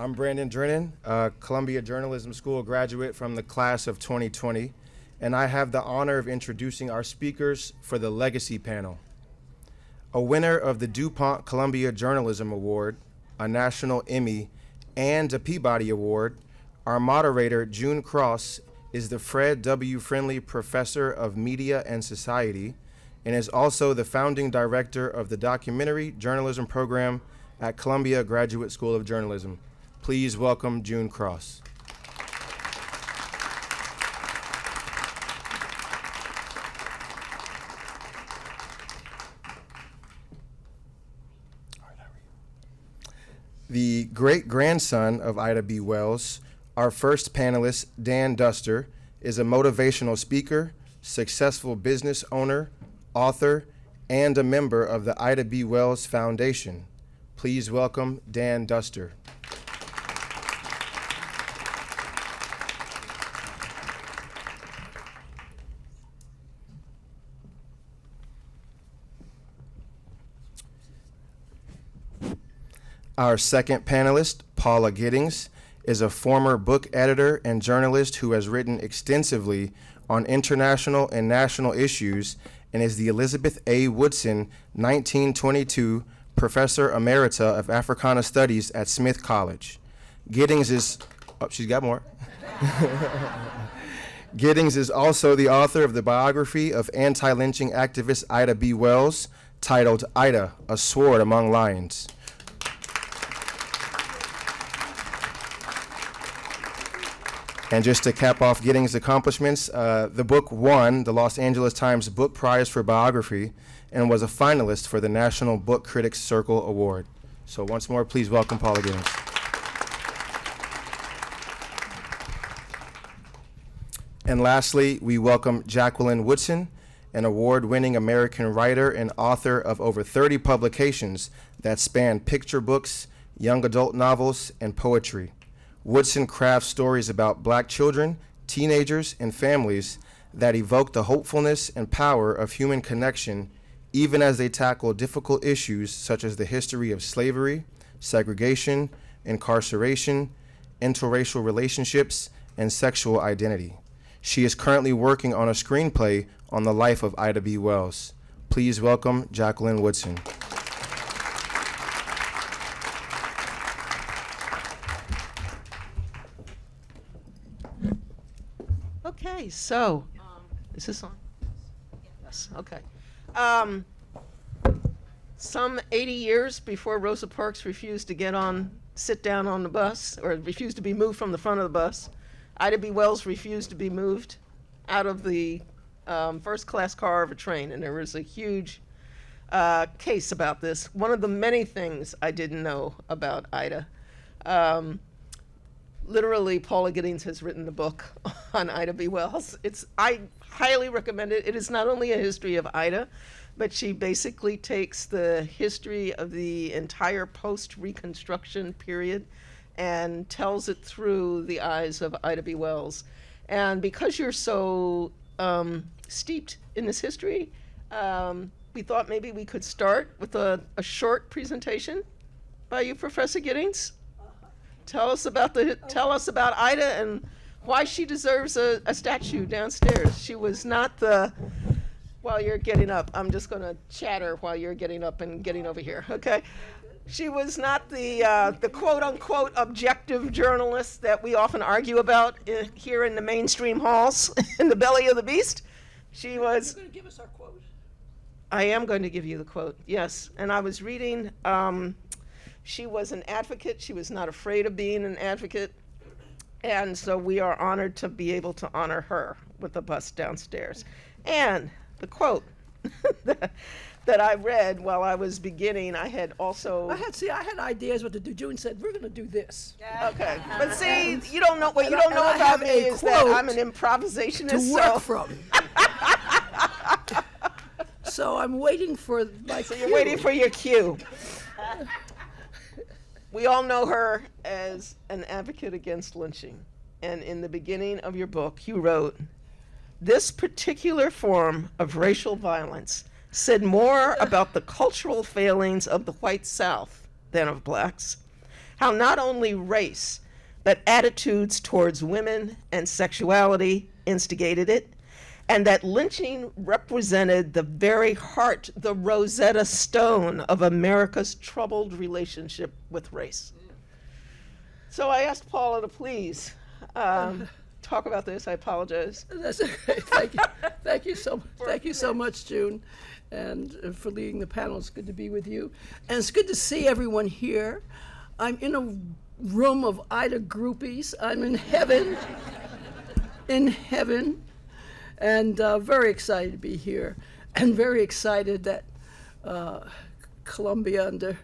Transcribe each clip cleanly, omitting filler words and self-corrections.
I'm Brandon Drennan, a Columbia Journalism School graduate from the class of 2020, and I have the honor of introducing our speakers for the Legacy Panel. A winner of the DuPont Columbia Journalism Award, a National Emmy, and a Peabody Award, our moderator, June Cross, is the Fred W. Friendly Professor of Media and Society, and is also the founding director of the Documentary Journalism Program at Columbia Graduate School of Journalism. Please welcome June Cross. The great-grandson of Ida B. Wells, our first panelist, Dan Duster, is a motivational speaker, successful business owner, author, and a member of the Ida B. Wells Foundation. Please welcome Dan Duster. Our second panelist, Paula Giddings, is a former book editor and journalist who has written extensively on international and national issues and is the Elizabeth A. Woodson 1922 Professor Emerita of Africana Studies at Smith College. Giddings is, oh, she's got more. Giddings is also the author of the biography of anti-lynching activist Ida B. Wells, titled Ida, A Sword Among Lions. And just to cap off Giddings' accomplishments, the book won the Los Angeles Times Book Prize for Biography and was a finalist for the National Book Critics Circle Award. So once more, please welcome Paula Giddings. And lastly, we welcome Jacqueline Woodson, an award-winning American writer and author of over 30 publications that span picture books, young adult novels, and poetry. Woodson crafts stories about Black children, teenagers, and families that evoke the hopefulness and power of human connection, even as they tackle difficult issues such as the history of slavery, segregation, incarceration, interracial relationships, and sexual identity. She is currently working on a screenplay on the life of Ida B. Wells. Please welcome Jacqueline Woodson. Okay, so, is this on? Yes, okay. Some 80 years before Rosa Parks refused to sit down on the bus, or refused to be moved from the front of the bus, Ida B. Wells refused to be moved out of the first-class car of a train, and there was a huge case about this. One of the many things I didn't know about Ida. Literally, Paula Giddings has written the book on Ida B. Wells. I highly recommend it. It is not only a history of Ida, but she basically takes the history of the entire post-Reconstruction period and tells it through the eyes of Ida B. Wells. And because you're so steeped in this history, we thought maybe we could start with a short presentation by you, Professor Giddings. Tell us about Ida and why she deserves a statue downstairs. She was not while you're getting up, I'm just going to chatter while you're getting up and getting over here, okay? She was not the quote-unquote objective journalist that we often argue about here in the mainstream halls in the belly of the beast. She was... You're going to give us our quote? I am going to give you the quote, yes. And I was reading... She was an advocate. She was not afraid of being an advocate. And so we are honored to be able to honor her with a bus downstairs. And the quote that I read while I was beginning, I had also... I had ideas what to do. June said, we're going to do this. Yeah. Okay. But see, you don't know, what you don't know about me is that I'm an improvisationist. To work from. So I'm waiting for my cue. So you're waiting for your cue. We all know her as an advocate against lynching. And in the beginning of your book, you wrote, "This particular form of racial violence said more about the cultural failings of the white South than of blacks. how not only race, but attitudes towards women and sexuality instigated it, and that lynching represented the very heart, the Rosetta Stone of America's troubled relationship with race. So I asked Paula to please talk about this. I apologize. That's okay. Thank you so much, June, and for leading the panel. It's good to be with you, and it's good to see everyone here. I'm in a room of Ida groupies. I'm in heaven, and very excited to be here, and very excited that Columbia, under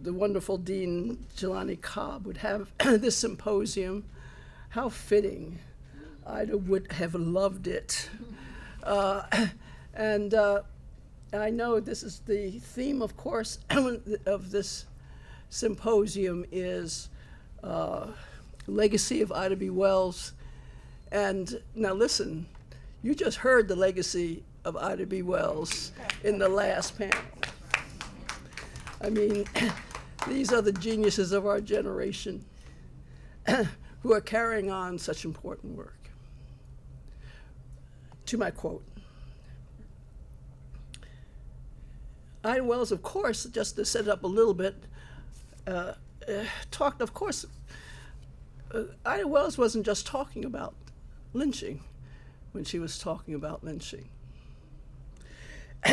the wonderful Dean Jelani Cobb, would have this symposium. How fitting. Ida would have loved it. And I know this is the theme, of course, of this symposium is legacy of Ida B. Wells. And now listen, you just heard the legacy of Ida B. Wells in the last panel. I mean, these are the geniuses of our generation who are carrying on such important work. To my quote, Ida Wells, of course, just to set it up a little bit, talked, of course, Ida Wells wasn't just talking about lynching when she was talking about lynching.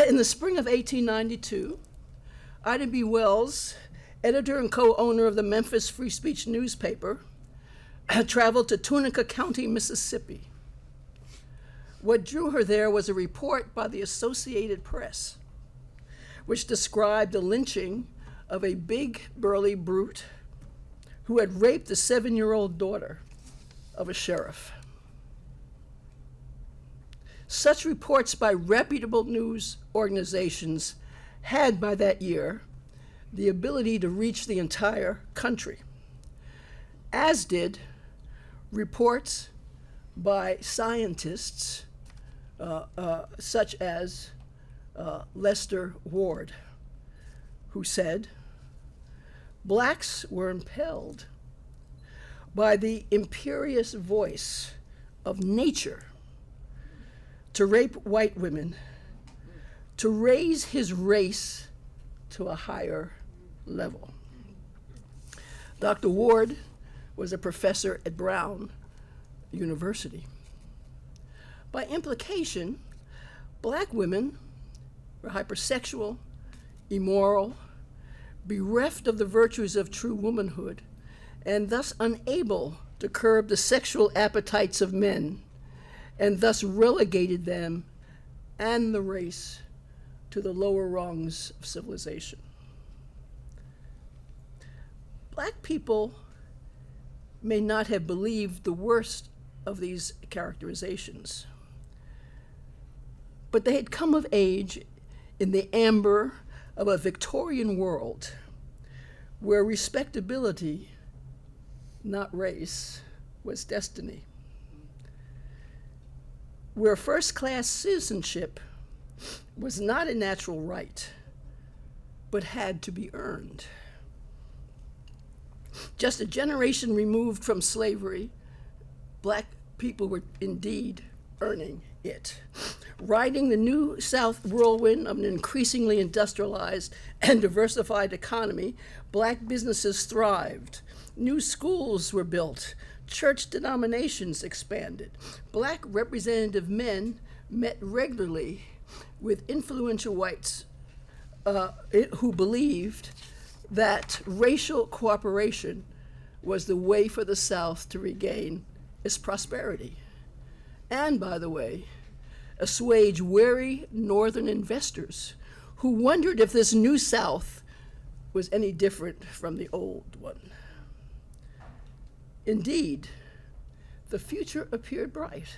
In the spring of 1892, Ida B. Wells, editor and co-owner of the Memphis Free Speech newspaper, traveled to Tunica County, Mississippi. What drew her there was a report by the Associated Press, which described the lynching of a big, burly brute who had raped the 7-year-old daughter of a sheriff. Such reports by reputable news organizations had, by that year, the ability to reach the entire country, as did reports by scientists such as Lester Ward, who said, blacks were impelled by the imperious voice of nature to rape white women, to raise his race to a higher level. Dr. Ward was a professor at Brown University. By implication, black women were hypersexual, immoral, bereft of the virtues of true womanhood, and thus unable to curb the sexual appetites of men, and thus relegated them and the race to the lower rungs of civilization. Black people may not have believed the worst of these characterizations, but they had come of age in the amber of a Victorian world where respectability, not race, was destiny, where first-class citizenship was not a natural right, but had to be earned. Just a generation removed from slavery, black people were indeed earning it. Riding the New South whirlwind of an increasingly industrialized and diversified economy, black businesses thrived. New schools were built. Church denominations expanded. Black representative men met regularly with influential whites who believed that racial cooperation was the way for the South to regain its prosperity. And, by the way, assuage wary Northern investors who wondered if this new South was any different from the old one. Indeed, the future appeared bright.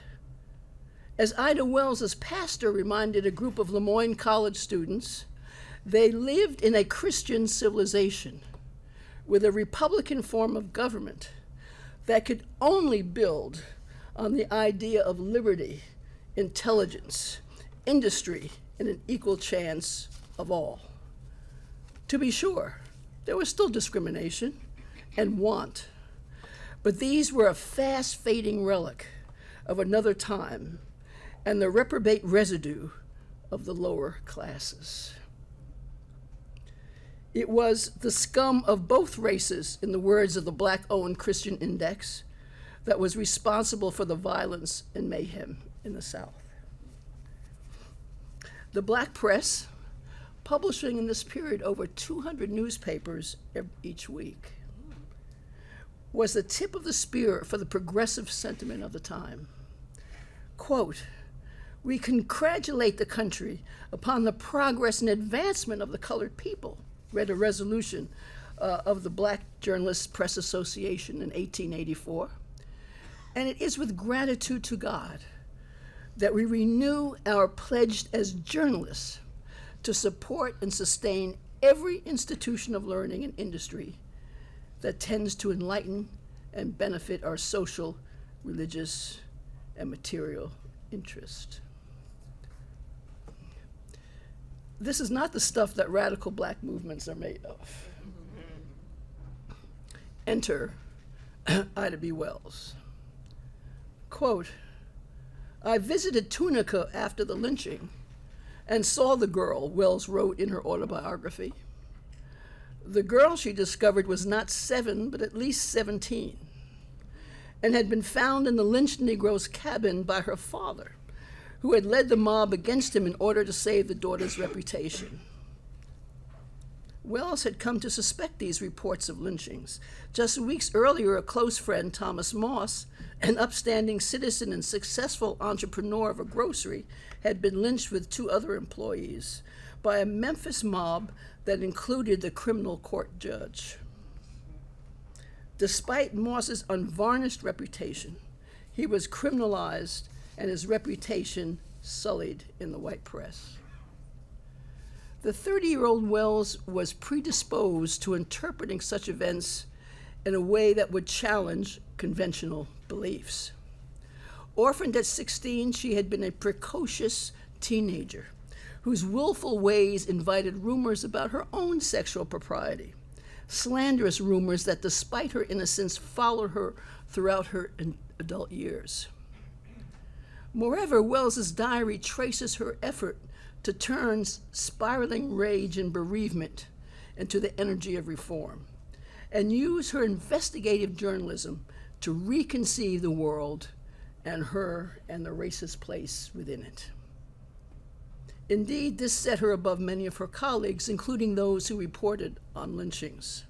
As Ida Wells' pastor reminded a group of Lemoyne College students, they lived in a Christian civilization with a Republican form of government that could only build on the idea of liberty, intelligence, industry, and an equal chance of all. To be sure, there was still discrimination, and want. But these were a fast fading relic of another time and the reprobate residue of the lower classes. It was the scum of both races, in the words of the Black-owned Christian Index, that was responsible for the violence and mayhem in the South. The Black press, publishing in this period over 200 newspapers each week, was the tip of the spear for the progressive sentiment of the time. Quote, "We congratulate the country upon the progress and advancement of the colored people," read a resolution of the Black Journalists Press Association in 1884. "And it is with gratitude to God that we renew our pledge as journalists to support and sustain every institution of learning and industry that tends to enlighten and benefit our social, religious, and material interest." This is not the stuff that radical Black movements are made of. Enter Ida B. Wells. Quote, "I visited Tunica after the lynching and saw the girl," Wells wrote in her autobiography. "The girl she discovered was not 7, but at least 17, and had been found in the lynched Negro's cabin by her father, who had led the mob against him in order to save the daughter's reputation." Wells had come to suspect these reports of lynchings. Just weeks earlier, a close friend, Thomas Moss, an upstanding citizen and successful entrepreneur of a grocery, had been lynched with 2 other employees by a Memphis mob that included the criminal court judge. Despite Moss's unvarnished reputation, he was criminalized and his reputation sullied in the white press. The 30-year-old Wells was predisposed to interpreting such events in a way that would challenge conventional beliefs. Orphaned at 16, she had been a precocious teenager whose willful ways invited rumors about her own sexual propriety, slanderous rumors that, despite her innocence, followed her throughout her adult years. Moreover, Wells's diary traces her effort to turn spiraling rage and bereavement into the energy of reform, and use her investigative journalism to reconceive the world and her and the racist place within it. Indeed, this set her above many of her colleagues, including those who reported on lynchings.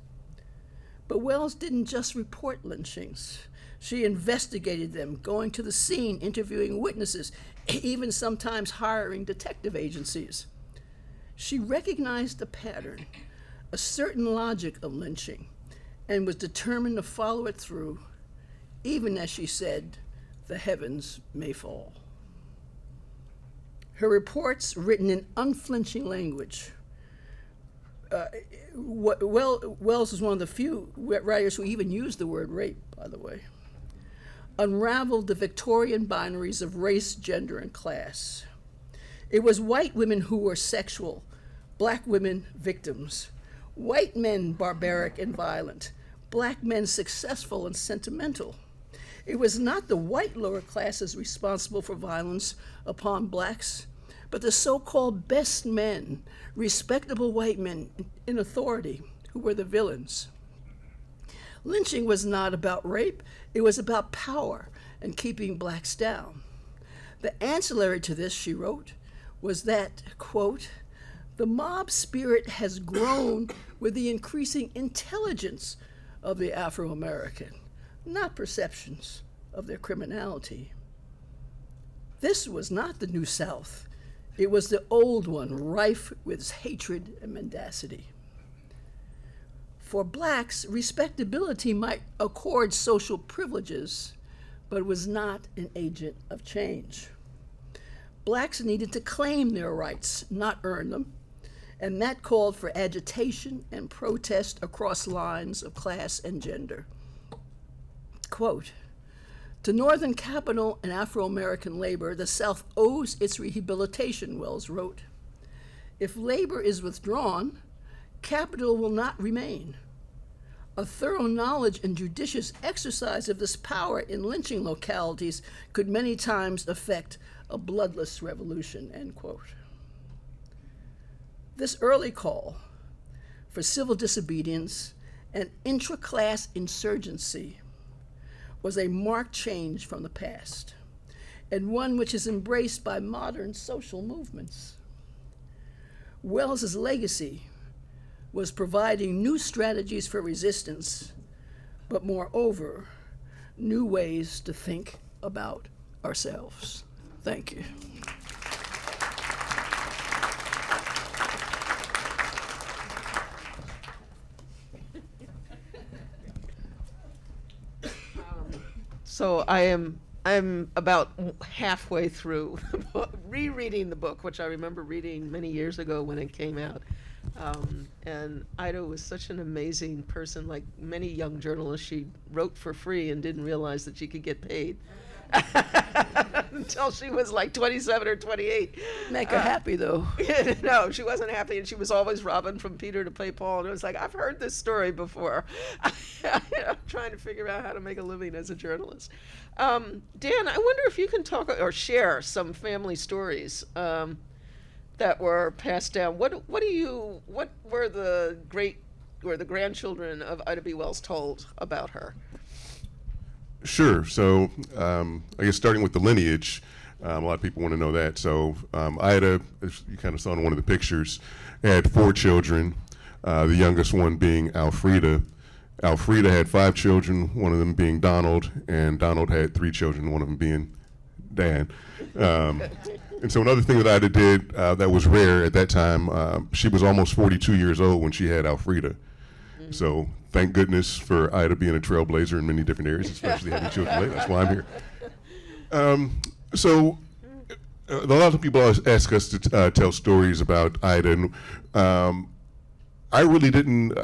But Wells didn't just report lynchings. She investigated them, going to the scene, interviewing witnesses, even sometimes hiring detective agencies. She recognized a pattern, a certain logic of lynching, and was determined to follow it through, even as she said, "The heavens may fall." Her reports, written in unflinching language, Wells is one of the few writers who even used the word rape, by the way, unraveled the Victorian binaries of race, gender, and class. It was white women who were sexual, Black women victims, white men barbaric and violent, Black men successful and sentimental. It was not the white lower classes responsible for violence upon Blacks, but the so-called best men, respectable white men in authority, who were the villains. Lynching was not about rape, it was about power and keeping Blacks down. The ancillary to this, she wrote, was that, quote, "The mob spirit has grown with the increasing intelligence of the Afro-American, not perceptions of their criminality." This was not the New South. It was the old one, rife with hatred and mendacity. For Blacks, respectability might accord social privileges, but it was not an agent of change. Blacks needed to claim their rights, not earn them, and that called for agitation and protest across lines of class and gender. Quote, "To Northern capital and Afro-American labor, the South owes its rehabilitation," Wells wrote. "If labor is withdrawn, capital will not remain. A thorough knowledge and judicious exercise of this power in lynching localities could many times effect a bloodless revolution, end quote. This early call for civil disobedience and intra-class insurgency was a marked change from the past, and one which is embraced by modern social movements. Wells's legacy was providing new strategies for resistance, but moreover, new ways to think about ourselves. Thank you. So I'm about halfway through rereading the book, which I remember reading many years ago when it came out. And Ida was such an amazing person. Like many young journalists, she wrote for free and didn't realize that she could get paid until she was like 27 or 28. Make her happy, though. No, she wasn't happy, and she was always robbing from Peter to pay Paul. And it was like, I've heard this story before. I'm trying to figure out how to make a living as a journalist. Dan, I wonder if you can talk or share some family stories that were passed down. What were the grandchildren of Ida B. Wells told about her? Sure. So I guess starting with the lineage, a lot of people want to know that. So Ida, as you kind of saw in one of the pictures, had 4 children, the youngest one being Alfreda. Alfreda had 5 children, one of them being Donald, and Donald had 3 children, one of them being Dan. And so another thing that Ida did that was rare at that time, she was almost 42 years old when she had Alfreda. Mm-hmm. So thank goodness for Ida being a trailblazer in many different areas, especially having children late. That's why I'm here. A lot of people always ask us to tell stories about Ida, and I really didn't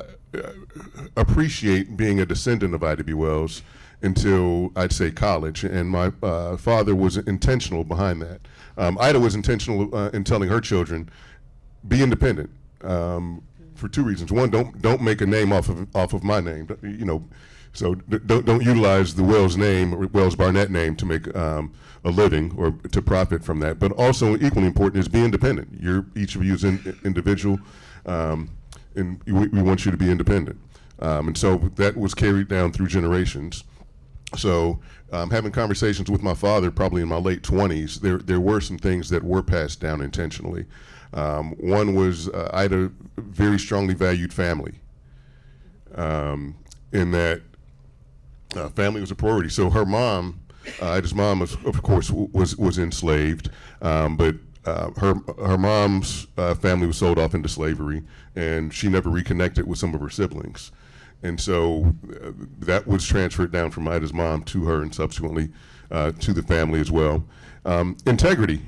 appreciate being a descendant of Ida B. Wells until, I'd say, college, and my father was intentional behind that. Ida was intentional in telling her children, be independent, for 2 reasons. One, don't make a name off of my name, so don't utilize the Wells name, or Wells Barnett name, to make a living or to profit from that. But also equally important is be independent. Each of you is individual, and we want you to be independent. And so that was carried down through generations. So having conversations with my father probably in my late 20s, there were some things that were passed down intentionally. One was Ida very strongly valued family, in that family was a priority. So her mom, Ida's mom, of course, was enslaved, but her mom's family was sold off into slavery, and she never reconnected with some of her siblings. And so that was transferred down from Ida's mom to her, and subsequently to the family as well. Integrity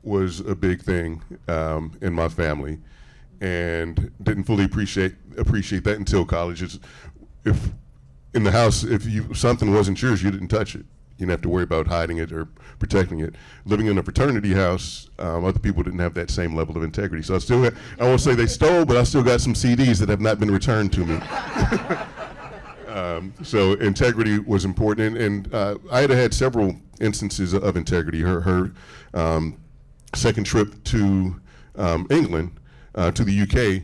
was a big thing in my family, and didn't fully appreciate that until college. If in the house, if something wasn't yours, you didn't touch it. You didn't have to worry about hiding it or protecting it. Living in a fraternity house, other people didn't have that same level of integrity. So I won't say they stole, but I still got some CDs that have not been returned to me. So integrity was important, and Ida had several instances of integrity. Her second trip to England, to the UK,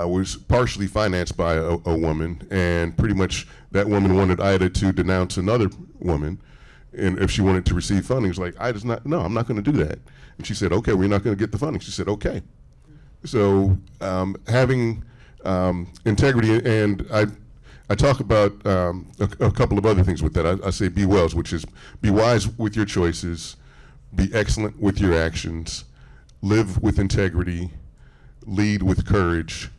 was partially financed by a woman, and pretty much that woman wanted Ida to denounce another woman, and if she wanted to receive funding, it's like, I'm not going to do that. And she said, okay, we're not going to get the funding. She said, okay. So having integrity, and I talk about a couple of other things with that. I say be Wells, which is be wise with your choices, be excellent with your actions, live with integrity, lead with courage,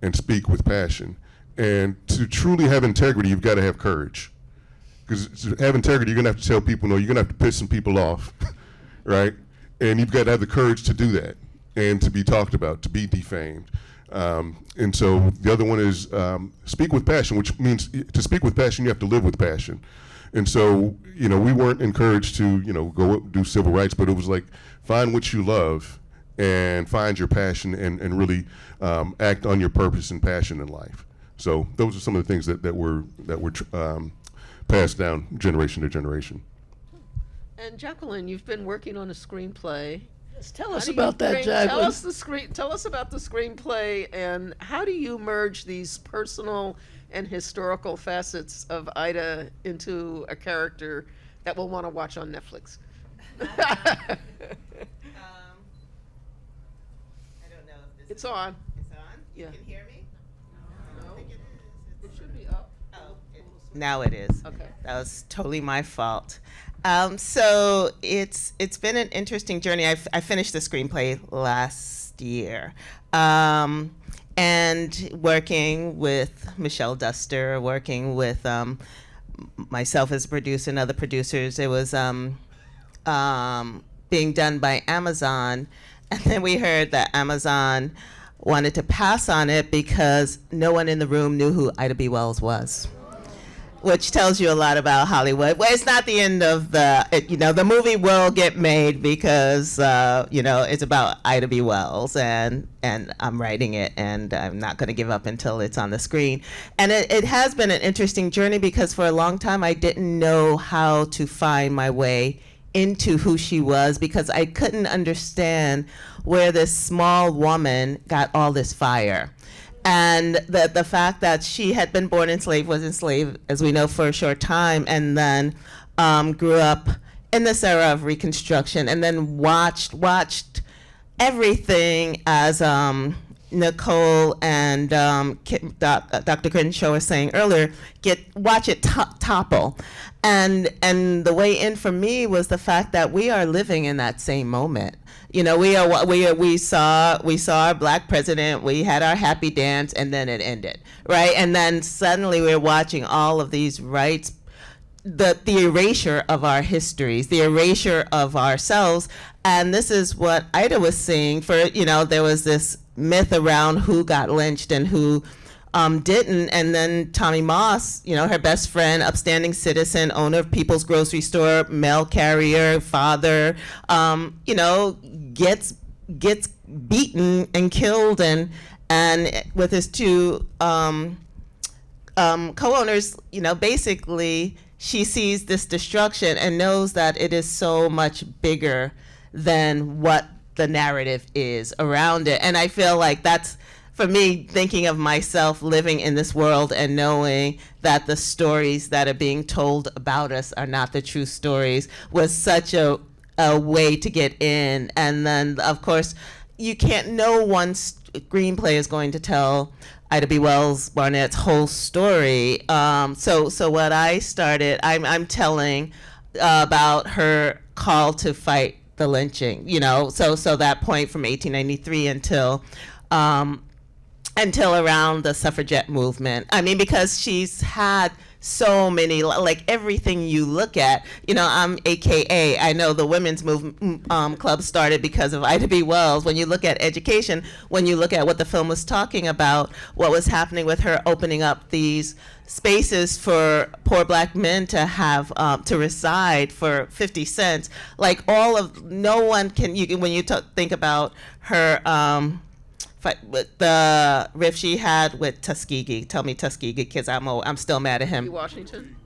and speak with passion. And to truly have integrity, you've got to have courage. Because to have integrity, you're going to have to tell people no, you're going to have to piss some people off, right? And you've got to have the courage to do that, and to be talked about, to be defamed. And so the other one is speak with passion, which means to speak with passion, you have to live with passion. And so, we weren't encouraged to, go do civil rights, but it was like, find what you love and find your passion, and really act on your purpose and passion in life. So those are some of the things that were passed down generation to generation. And Jacqueline, you've been working on a screenplay. Tell How us do you about that, bring- Jacqueline. Tell us about the screenplay, and how do you merge these personal and historical facets of Ida into a character that we'll want to watch on Netflix? I don't know if this It's is on. It's on? Yeah. You can hear me? I don't think it is. It should be up. Oh, now it is. Okay. That was totally my fault. So it's been an interesting journey. I finished the screenplay last year. And working with Michelle Duster, working with myself as a producer and other producers, it was being done by Amazon. And then we heard that Amazon wanted to pass on it because no one in the room knew who Ida B. Wells was, which tells you a lot about Hollywood. Well, it's not the end of the movie will get made because, it's about Ida B. Wells, and I'm writing it, and I'm not going to give up until it's on the screen. And it has been an interesting journey because for a long time I didn't know how to find my way into who she was, because I couldn't understand where this small woman got all this fire. And the fact that she had been born enslaved, was enslaved, as we know, for a short time, and then grew up in this era of Reconstruction, and then watched everything as Nicole and Dr. Crenshaw was saying earlier, watch it topple. And the way in for me was the fact that we are living in that same moment. We saw our black president, we had our happy dance, and then it ended, right? And then suddenly we're watching all of these rights, the erasure of our histories, the erasure of ourselves. And this is what Ida was saying. There was this myth around who got lynched and who didn't. And then Tommy Moss, her best friend, upstanding citizen, owner of People's Grocery Store, mail carrier, father, gets beaten and killed, and with his two co-owners, basically she sees this destruction and knows that it is so much bigger than what the narrative is around it. And I feel like that's, for me, thinking of myself living in this world and knowing that the stories that are being told about us are not the true stories, was such a way to get in. And then, of course, you can't, no one screenplay is going to tell Ida B. Wells Barnett's whole story. So what I started, I'm telling about her call to fight the lynching, so that point from 1893 until around the suffragette movement. I mean, because she's had so many, like everything you look at, I'm AKA, I know the women's club started because of Ida B. Wells. When you look at education, when you look at what the film was talking about, what was happening with her opening up these spaces for poor black men to have, to reside for 50 cents, like no one can, when you think about her, with the riff she had with Tuskegee. Tell me Tuskegee, because I'm still mad at him. Washington?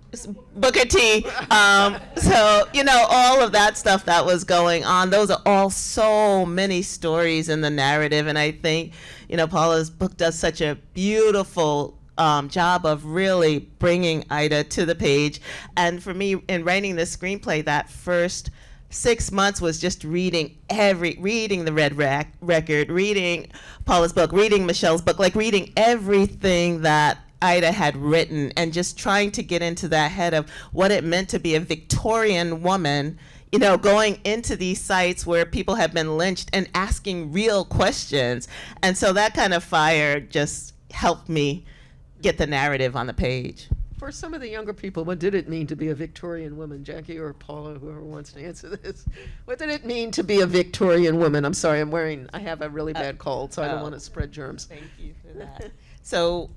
Booker T. So, all of that stuff that was going on, those are all so many stories in the narrative. And I think, Paula's book does such a beautiful job of really bringing Ida to the page. And for me, in writing this screenplay, that first 6 months was just reading the Red Record, reading Paula's book, reading Michelle's book, like reading everything that Ida had written, and just trying to get into that head of what it meant to be a Victorian woman, going into these sites where people have been lynched and asking real questions. And so that kind of fire just helped me get the narrative on the page. For some of the younger people, what did it mean to be a Victorian woman? Jackie or Paula, whoever wants to answer this. What did it mean to be a Victorian woman? I'm sorry, I have a really bad cold, so I don't want to spread germs. Thank you for that. So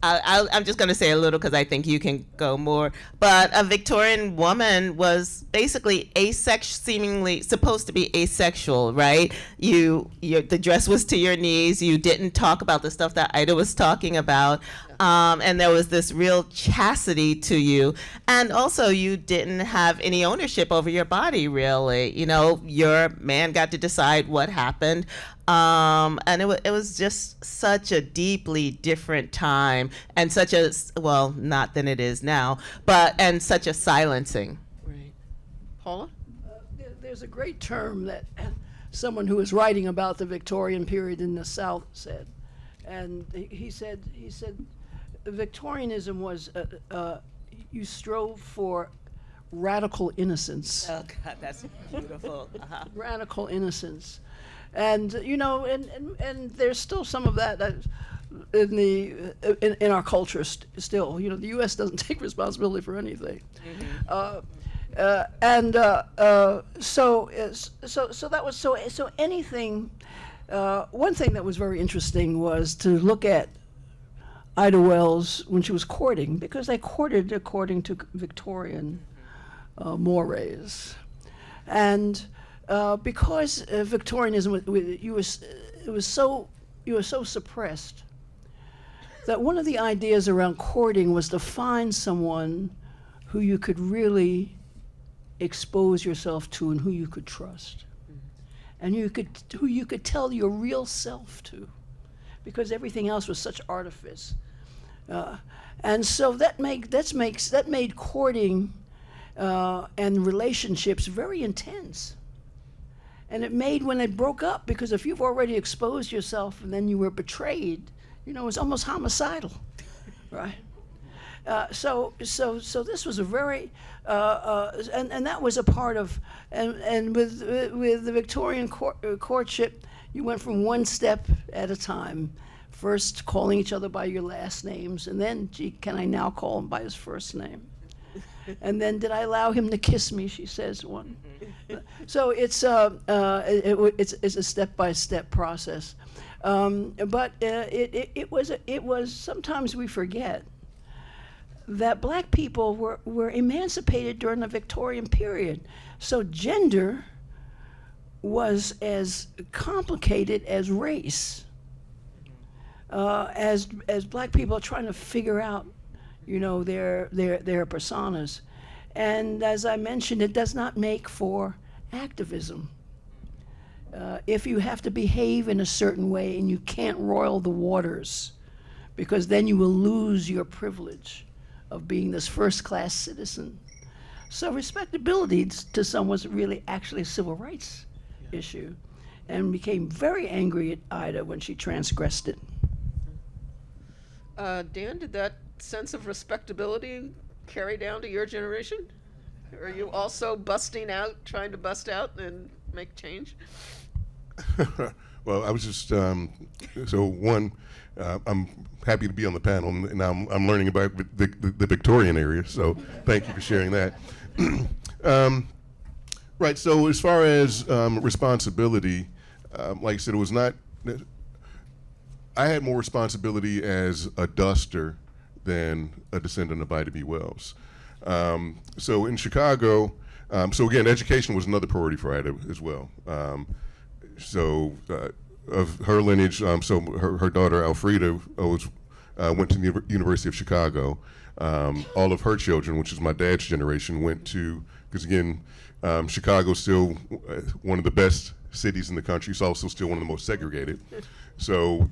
I'm just going to say a little because I think you can go more. But a Victorian woman was basically seemingly supposed to be asexual, right? The dress was to your knees. You didn't talk about the stuff that Ida was talking about. And there was this real chastity to you. And also, you didn't have any ownership over your body, really. You know, your man got to decide what happened. And it was just such a deeply different time, and such a, well, not than it is now, and such a silencing. Right. Paula? There's a great term that someone who was writing about the Victorian period in the South said, and he said Victorianism was you strove for radical innocence. Oh God, that's beautiful. Radical innocence, and you know, and there's still some of that in our culture still. You know, the U.S. doesn't take responsibility for anything. So that was so anything. One thing that was very interesting was to look at Ida Wells when she was courting, because they courted according to Victorian mores, and because Victorianism you were so suppressed that one of the ideas around courting was to find someone who you could really expose yourself to and who you could trust, and who you could tell your real self to, because everything else was such artifice, and so that made courting and relationships very intense, and it made when they broke up, because if you've already exposed yourself and then you were betrayed, you know, it's almost homicidal, right? So this was a very and that was a part of, and with the Victorian courtship, you went from one step at a time, first calling each other by your last names, and then, gee, can I now call him by his first name? And then, did I allow him to kiss me? She says one. So it's a step-by-step process, but it was sometimes we forget that black people were emancipated during the Victorian period. So gender was as complicated as race, as black people are trying to figure out, you know, their personas. And as I mentioned, it does not make for activism. If you have to behave in a certain way and you can't roil the waters, because then you will lose your privilege of being this first-class citizen. So respectability to some was really actually a civil rights issue, and became very angry at Ida when she transgressed it. Dan, did that sense of respectability carry down to your generation? Are you also trying to bust out and make change? Well, I was just, I'm happy to be on the panel, and I'm learning about the Victorian area, so thank you for sharing that. Right, so as far as responsibility, like I said, it was not, I had more responsibility as a duster than a descendant of Ida B. Wells. So in Chicago, so again, education was another priority for Ida as well. Of her lineage, so her daughter Alfreda went to the University of Chicago. All of her children, which is my dad's generation, went to, because again, Chicago's still one of the best cities in the country. It's also still one of the most segregated. So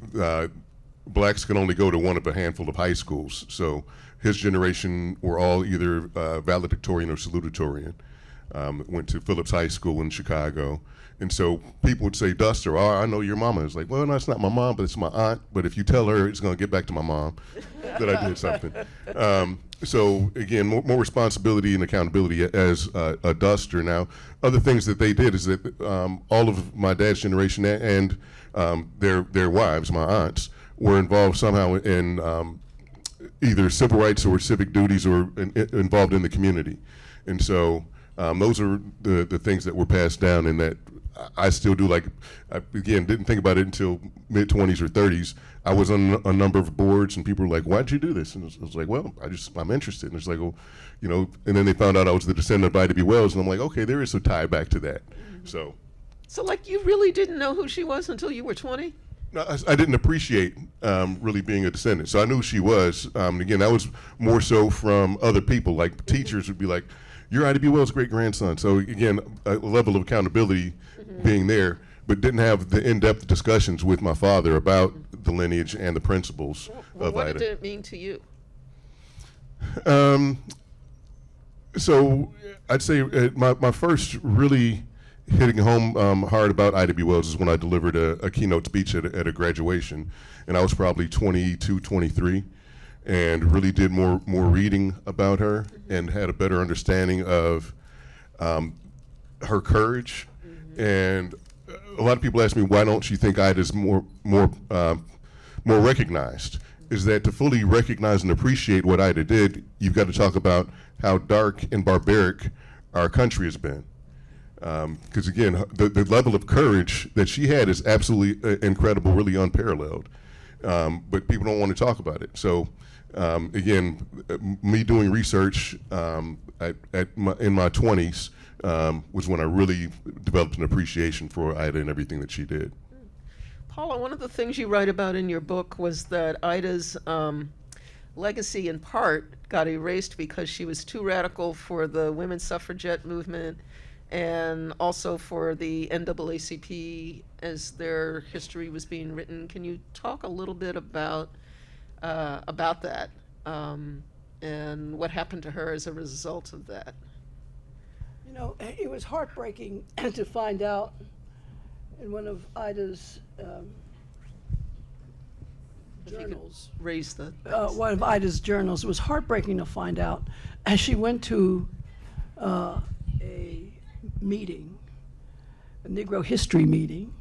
blacks can only go to one of a handful of high schools. So his generation were all either valedictorian or salutatorian. Went to Phillips High School in Chicago. And so people would say, Duster, oh, I know your mama. It's like, well, no, it's not my mom, but it's my aunt. But if you tell her, it's going to get back to my mom that I did something. So again, more responsibility and accountability as a Duster. Now, other things that they did is that all of my dad's generation and their wives, my aunts, were involved somehow in either civil rights or civic duties or involved in the community. And so those are the things that were passed down and that I still do. Like, I, again, didn't think about it until mid-20s or 30s. I was on a number of boards, and people were like, why'd you do this? And I was like, well, I'm interested. And it's like, well, you know, and then they found out I was the descendant of Ida B. Wells, and I'm like, okay, there is a tie back to that. So like, you really didn't know who she was until you were 20? No, I didn't appreciate really being a descendant. So I knew she was. And again, that was more so from other people. Like teachers would be like, "You're Ida B. Wells' great grandson." So again, a level of accountability being there, but didn't have the in-depth discussions with my father about the lineage and the principles of What Ida. did it mean to you? So I'd say my first really hitting home hard about Ida B. Wells is when I delivered a keynote speech at a graduation, and I was probably 22, 23, and really did more reading about her and had a better understanding of her courage. And a lot of people ask me, why don't you think Ida's more recognized? Is that to fully recognize and appreciate what Ida did, you've got to talk about how dark and barbaric our country has been. Because again, the level of courage that she had is absolutely incredible, really unparalleled. But people don't want to talk about it. So again, me doing research in my 20s was when I really developed an appreciation for Ida and everything that she did. Paula, one of the things you write about in your book was that Ida's legacy in part got erased because she was too radical for the women's suffragette movement and also for the NAACP as their history was being written. Can you talk a little bit about that and what happened to her as a result of that? You know, it was heartbreaking to find out in one of Ida's journals. Raise the One of Ida's journals. It was heartbreaking to find out as she went to a meeting, a Negro history meeting.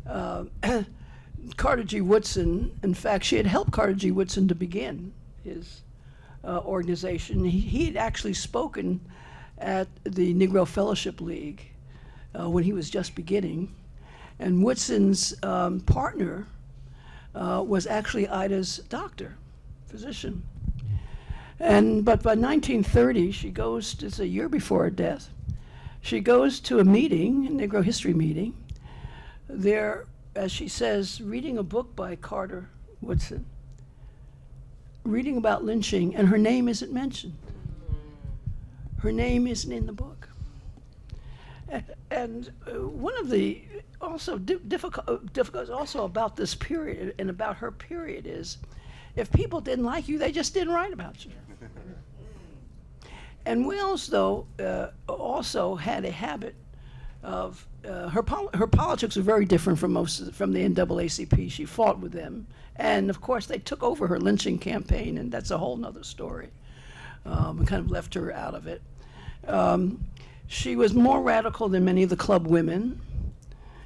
Carter G. Woodson, in fact, she had helped Carter G. Woodson to begin his organization. He had actually spoken at the Negro Fellowship League when he was just beginning. And Woodson's partner was actually Ida's doctor, physician. But by 1930, she goes, it's a year before her death, she goes to a meeting, a Negro history meeting. There, as she says, reading a book by Carter Woodson, reading about lynching, and her name isn't mentioned. Her name isn't in the book. And one of the also difficult also about this period and about her period is, if people didn't like you, they just didn't write about you. And Wells, though, also had a habit of her politics were very different from from the NAACP. She fought with them, and of course they took over her lynching campaign, and that's a whole nother story. And kind of left her out of it. She was more radical than many of the club women,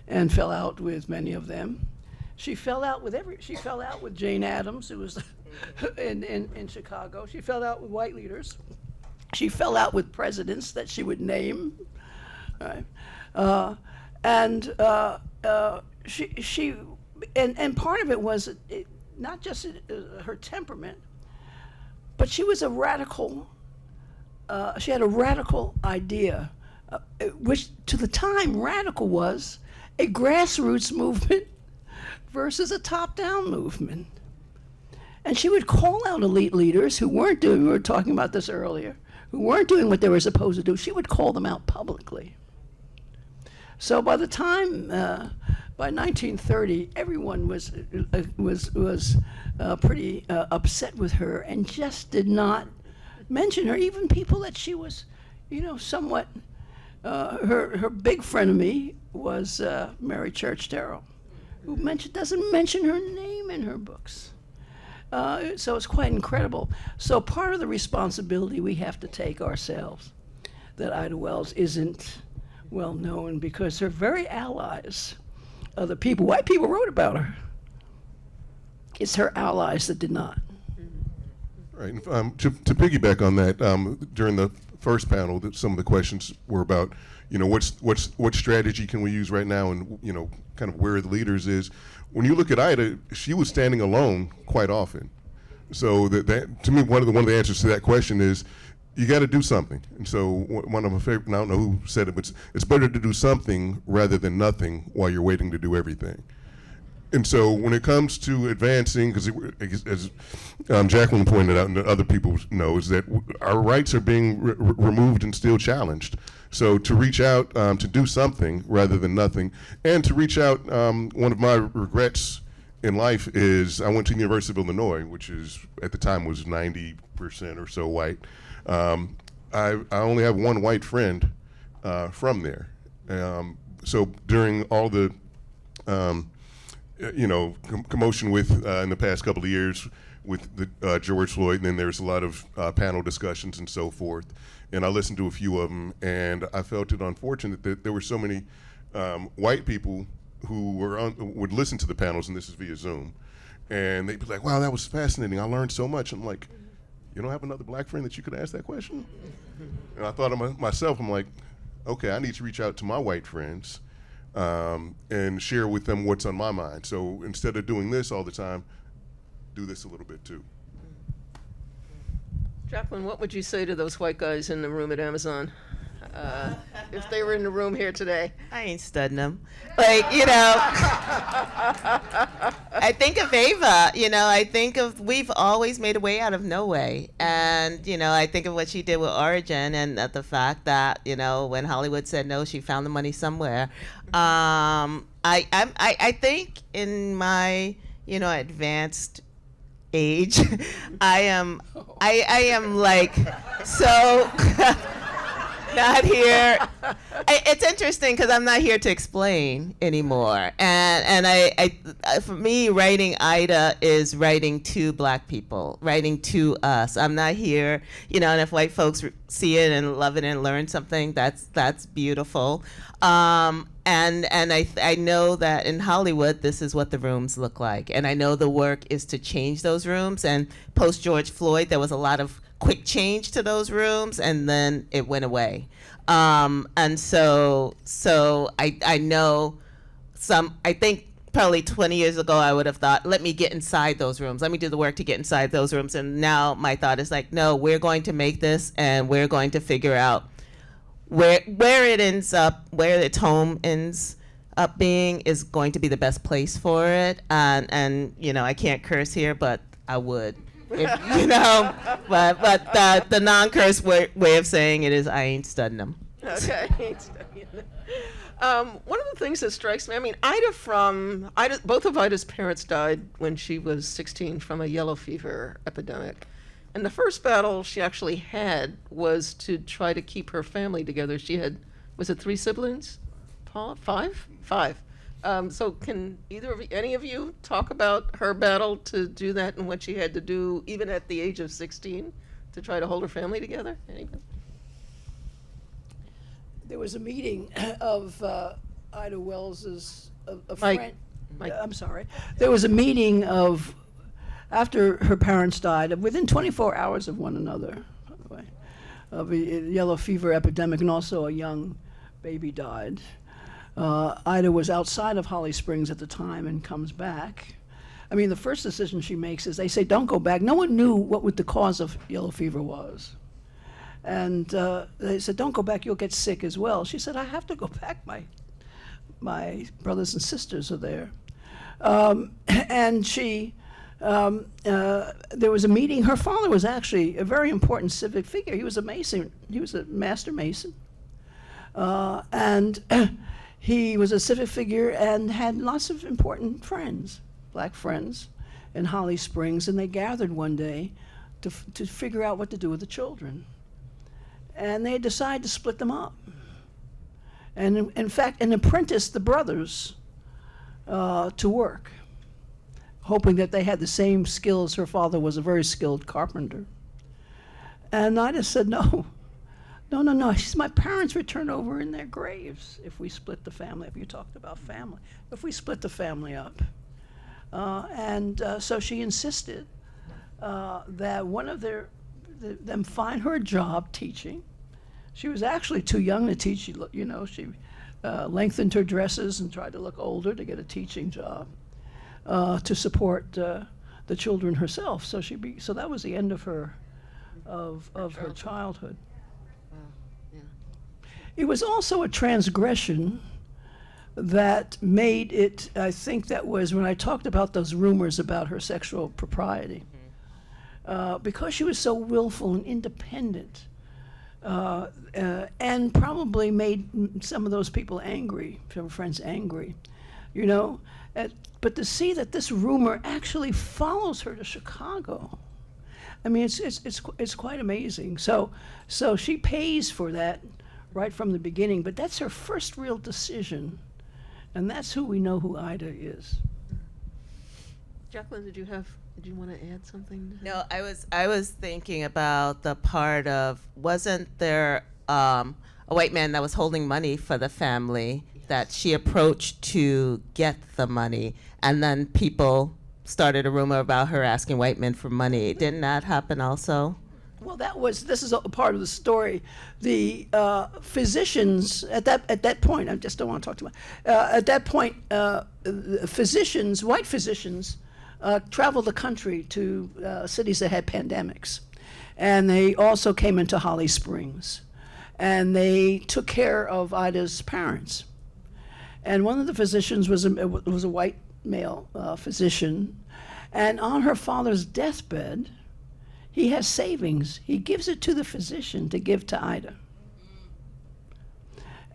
and fell out with many of them. She fell out with Jane Addams, who was in Chicago. She fell out with white leaders. She fell out with presidents that she would name. Right? And part of it was not just her temperament, but she was a radical. She had a radical idea, which to the time radical was a grassroots movement versus a top-down movement. And she would call out elite leaders who weren't doing, we were talking about this earlier, who weren't doing what they were supposed to do. She would call them out publicly. So by the time, by 1930, everyone was pretty upset with her and just did not mention her. Even people that she was, somewhat, her big frenemy was Mary Church Terrell, who doesn't mention her name in her books. So it's quite incredible. So part of the responsibility we have to take ourselves, that Ida Wells isn't well known, because her very allies, the people, white people wrote about her. It's her allies that did not. Right. To piggyback on that, during the first panel, some of the questions were about, what strategy can we use right now, and kind of where the leaders is. When you look at Ida, she was standing alone quite often. So that to me, one of the answers to that question is, you got to do something. And so one of my favorite, I don't know who said it, but it's better to do something rather than nothing while you're waiting to do everything. And so when it comes to advancing, because as Jacqueline pointed out and other people know, is that our rights are being removed and still challenged. So to reach out to do something rather than nothing, and to reach out, one of my regrets in life is I went to the University of Illinois, which is at the time was 90% or so white. I only have one white friend from there. So during all the commotion with in the past couple of years with the George Floyd, and then there's a lot of panel discussions and so forth. And I listened to a few of them, and I felt it unfortunate that there were so many white people who would listen to the panels, and this is via Zoom, and they'd be like, "Wow, that was fascinating. I learned so much." I'm like, "You don't have another black friend that you could ask that question?" And I thought of myself, I'm like, "Okay, I need to reach out to my white friends and share with them what's on my mind. So instead of doing this all the time, do this a little bit too." Jacqueline, what would you say to those white guys in the room at Amazon if they were in the room here today? I ain't studying them. I think of Ava, I think of, we've always made a way out of no way. And, I think of what she did with Origin, and the fact that, when Hollywood said no, she found the money somewhere. I think in my, advanced age, I am like so not here. It's interesting because I'm not here to explain anymore, and I for me, writing Ida is writing to Black people, writing to us. I'm not here, and if white folks see it and love it and learn something, that's beautiful. And I know that in Hollywood, this is what the rooms look like. And I know the work is to change those rooms. And post George Floyd, there was a lot of quick change to those rooms, and then it went away. And so I know I think probably 20 years ago, I would have thought, let me get inside those rooms. Let me do the work to get inside those rooms. And now my thought is like, no, we're going to make this, and we're going to figure out where it ends up, where its home ends up being is going to be the best place for it. And I can't curse here, but I would. But the non-curse way of saying it is I ain't studying them. Okay. One of the things that strikes me, Ida, both of Ida's parents died when she was 16 from a yellow fever epidemic. And the first battle she actually had was to try to keep her family together. She had, was it 3 siblings? Paula, 5? 5. So can any of you talk about her battle to do that and what she had to do, even at the age of 16, to try to hold her family together? Anybody? There was a meeting of Ida Wells's, a friend. I'm sorry. There was a meeting of, after her parents died, within 24 hours of one another, by the way, of a yellow fever epidemic, and also a young baby died. Ida was outside of Holly Springs at the time and comes back. The first decision she makes is they say, don't go back. No one knew what the cause of yellow fever was. And they said, don't go back, you'll get sick as well. She said, I have to go back. My brothers and sisters are there. And she, there was a meeting. Her father was actually a very important civic figure. He was a Mason. He was a master Mason. And he was a civic figure and had lots of important friends, Black friends, in Holly Springs. And they gathered one day to figure out what to do with the children. And they decided to split them up. And in fact, and apprenticed the brothers to work, hoping that they had the same skills. Her father was a very skilled carpenter. And I just said, no. She said, my parents would turn over in their graves if we split the family, if you talked about family, if we split the family up. So she insisted that one of them find her a job teaching. She was actually too young to teach. She lengthened her dresses and tried to look older to get a teaching job to support the children herself. So that was the end of her her childhood. Wow. Yeah. It was also a transgression that made it, I think that was when I talked about those rumors about her sexual propriety. Because she was so willful and independent, and probably made some of those people angry, some of her friends angry, you know. But to see that this rumor actually follows her to Chicago, I mean, it's quite amazing. So she pays for that right from the beginning. But that's her first real decision, and that's who we know who Ida is. Jacqueline, did you want to add something to that? No, I was thinking about the part of, wasn't there a white man that was holding money for the family that she approached to get the money, and then people started a rumor about her asking white men for money. Didn't that happen also? Well, this is a part of the story. The physicians at that point, I just don't want to talk too much. At that point, physicians, white physicians, traveled the country to cities that had pandemics, and they also came into Holly Springs, and they took care of Ida's parents. And one of the physicians was a white male physician, and on her father's deathbed, he has savings. He gives it to the physician to give to Ida.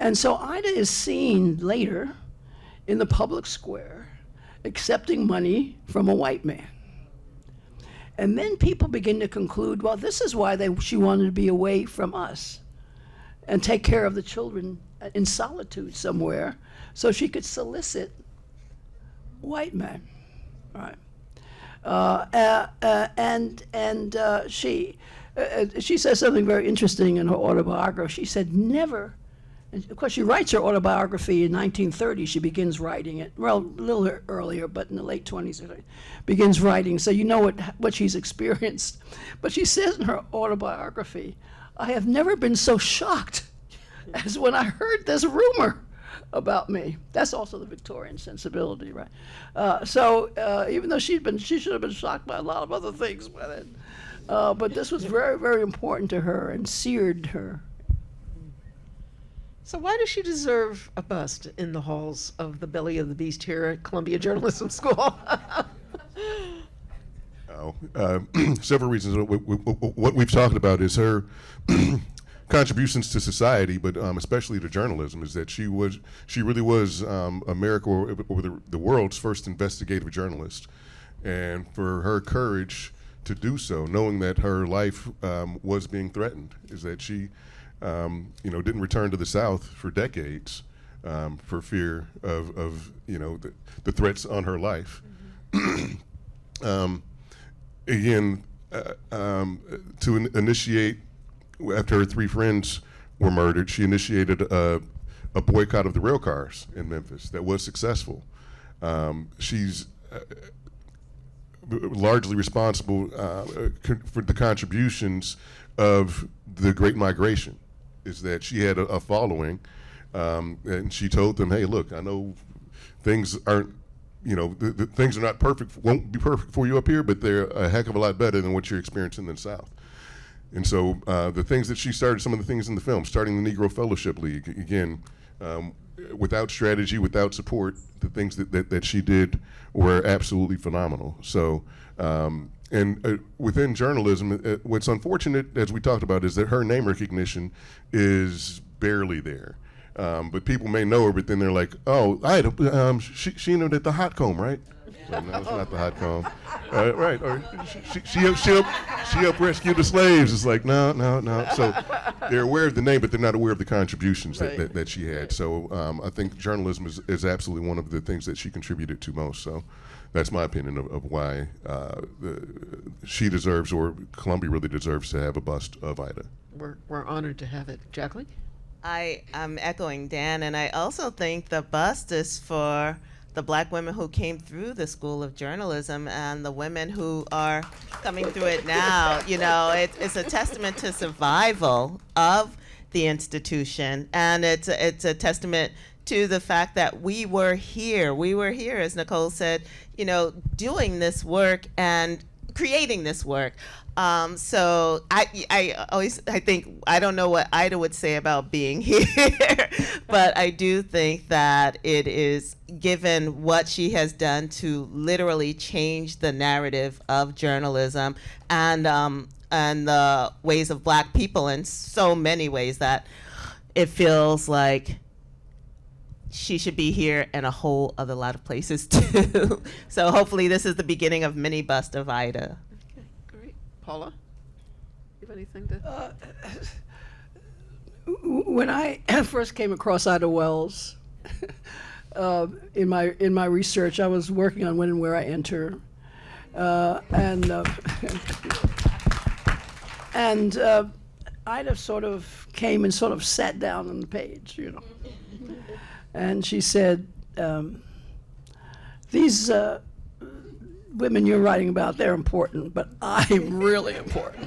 And so Ida is seen later in the public square accepting money from a white man. And then people begin to conclude, well, this is why she wanted to be away from us and take care of the children in solitude somewhere, so she could solicit white men, right? She says something very interesting in her autobiography. She said, never, and of course she writes her autobiography in 1930. She begins writing it, well, a little earlier, but in the late 20s, begins writing, so you know what she's experienced. But she says in her autobiography, I have never been so shocked as when I heard this rumor about me. That's also the Victorian sensibility, right? Even though she should have been shocked by a lot of other things by then. But this was very, very important to her and seared her. So why does she deserve a bust in the halls of the belly of the beast here at Columbia Journalism School? Several reasons. What we've talked about is her contributions to society, but especially to journalism, is that she really was America or the world's first investigative journalist, and for her courage to do so, knowing that her life was being threatened, is that she didn't return to the South for decades for fear of the threats on her life. Again, to initiate, after her three friends were murdered, she initiated a boycott of the rail cars in Memphis that was successful. She's largely responsible for the contributions of the Great Migration, is that she had a following, and she told them, hey, look, I know things aren't, the things are not perfect, won't be perfect for you up here, but they're a heck of a lot better than what you're experiencing in the South. And so the things that she started, some of the things in the film, starting the Negro Fellowship League, again, without strategy, without support, the things that she did were absolutely phenomenal. So, within journalism, what's unfortunate, as we talked about, is that her name recognition is barely there. But people may know her, but then they're like, oh, she knew that the hot comb, right? So, no, it's not the hot comb. Right, or she helped rescue the slaves. It's like, no. So they're aware of the name, but they're not aware of the contributions that she had. So I think journalism is absolutely one of the things that she contributed to most. So that's my opinion of why she deserves, or Columbia really deserves, to have a bust of Ida. We're honored to have it. Jacqueline? I'm echoing Dan, and I also think the bust is for the Black women who came through the School of Journalism and the women who are coming through it now. It's a testament to survival of the institution, and it's a testament to the fact that we were here, as Nicole said, doing this work and creating this work. So I think, I don't know what Ida would say about being here, but I do think that it is, given what she has done to literally change the narrative of journalism and the ways of Black people in so many ways, that it feels like she should be here and a whole other lot of places too. So hopefully this is the beginning of mini bust of Ida. Okay, great. Paula, you have anything to? When I first came across Ida Wells, in my research, I was working on When and Where I Enter, and Ida sort of came and sort of sat down on the page, you know. And she said, these women you're writing about, they're important, but I'm really important.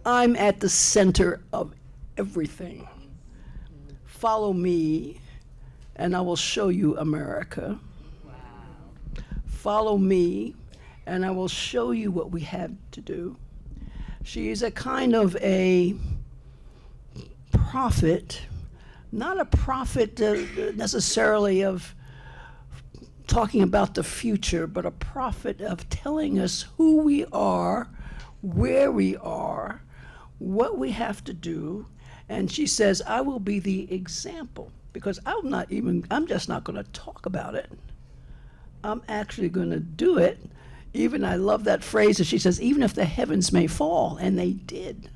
I'm at the center of everything. Follow me, and I will show you America. Wow. Follow me, and I will show you what we have to do. She's a kind of a prophet, not a prophet necessarily of talking about the future, but a prophet of telling us who we are, where we are, what we have to do. And she says, I will be the example, because I'm just not going to talk about it. I'm actually going to do it. Even, I love that phrase that she says, even if the heavens may fall, and they did.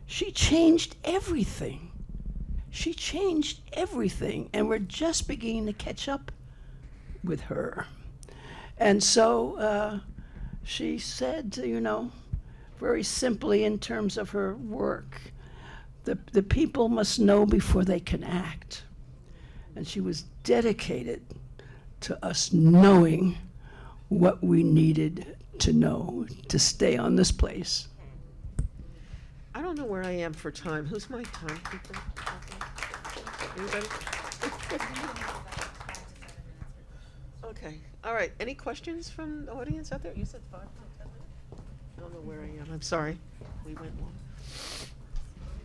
She changed everything. She changed everything, and we're just beginning to catch up with her. And so she said, you know, very simply in terms of her work, the people must know before they can act. And she was dedicated to us knowing what we needed to know to stay on this place. I don't know where I am for time. Who's my timekeeper? Anybody? Okay. All right. Any questions from the audience out there? You said 5 to 10 minutes? I don't know where I am. I'm sorry. We went long.